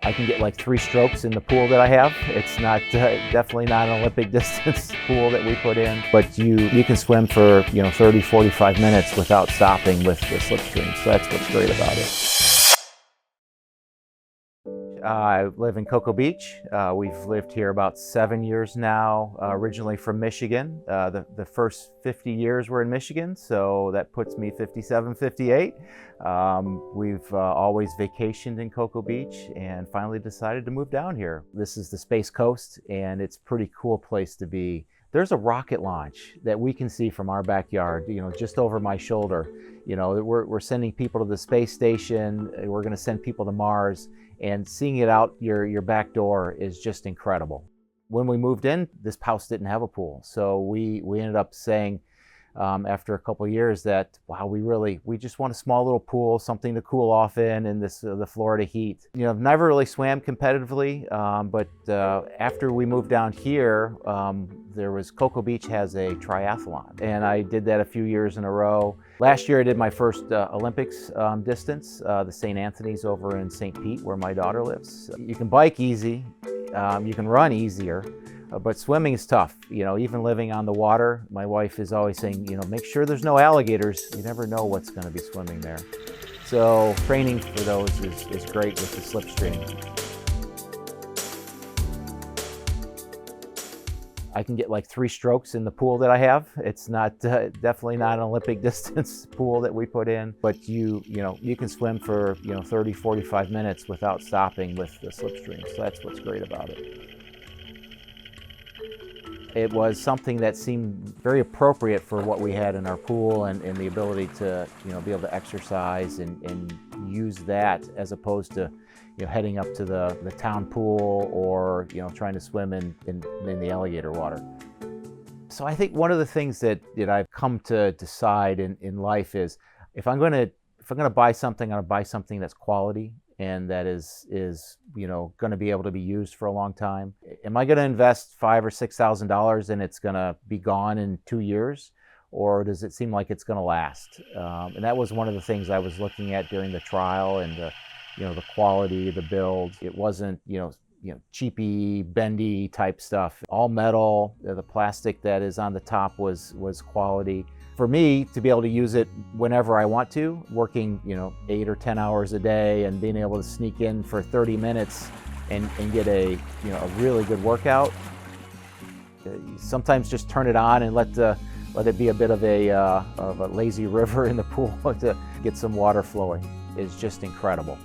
I can get like 3 strokes in the pool that I have. It's not definitely not an Olympic distance pool that we put in, but you can swim for 30, 45 minutes without stopping with the Slipstream. So that's what's great about it. I live in Cocoa Beach. We've lived here about 7 years now, originally from Michigan. The first 50 years were in Michigan, so that puts me 57, 58. We've always vacationed in Cocoa Beach and finally decided to move down here. This is the Space Coast, and it's a pretty cool place to be. There's a rocket launch that we can see from our backyard, just over my shoulder. We're sending people to the space station. We're going to send people to Mars. And seeing it out your back door is just incredible. When we moved in, this house didn't have a pool. So we ended up saying after a couple of years that, wow, we just want a small little pool, something to cool off in this the Florida heat. I've never really swam competitively, but after we moved down here, Cocoa Beach has a triathlon, and I did that a few years in a row. Last year I did my first Olympics distance, the St. Anthony's over in St. Pete, where my daughter lives. You can bike easy, you can run easier, but swimming is tough. Even living on the water, my wife is always saying, make sure there's no alligators. You never know what's going to be swimming there. So training for those is great with the Slipstream. I can get like 3 strokes in the pool that I have. It's not definitely not an Olympic distance pool that we put in, but you can swim for 30, 45 minutes without stopping with the Slipstream. So that's what's great about it. It was something that seemed very appropriate for what we had in our pool and the ability to be able to exercise and use that as opposed to heading up to the town pool or trying to swim in the alligator water. So I think one of the things that I've come to decide in life is if I'm going to buy something, I'm going to buy something that's quality and that is going to be able to be used for a long time. Am I going to invest $5,000 or $6,000 and it's going to be gone in 2 years? Or does it seem like it's going to last? And that was one of the things I was looking at during the trial, and the quality, the build. It wasn't cheapy, bendy type stuff. All metal. The plastic that is on the top was quality. For me to be able to use it whenever I want to, working 8 or 10 hours a day and being able to sneak in for 30 minutes and get a really good workout. Sometimes just turn it on and let it be a bit of a lazy river in the pool to get some water flowing. Is just incredible.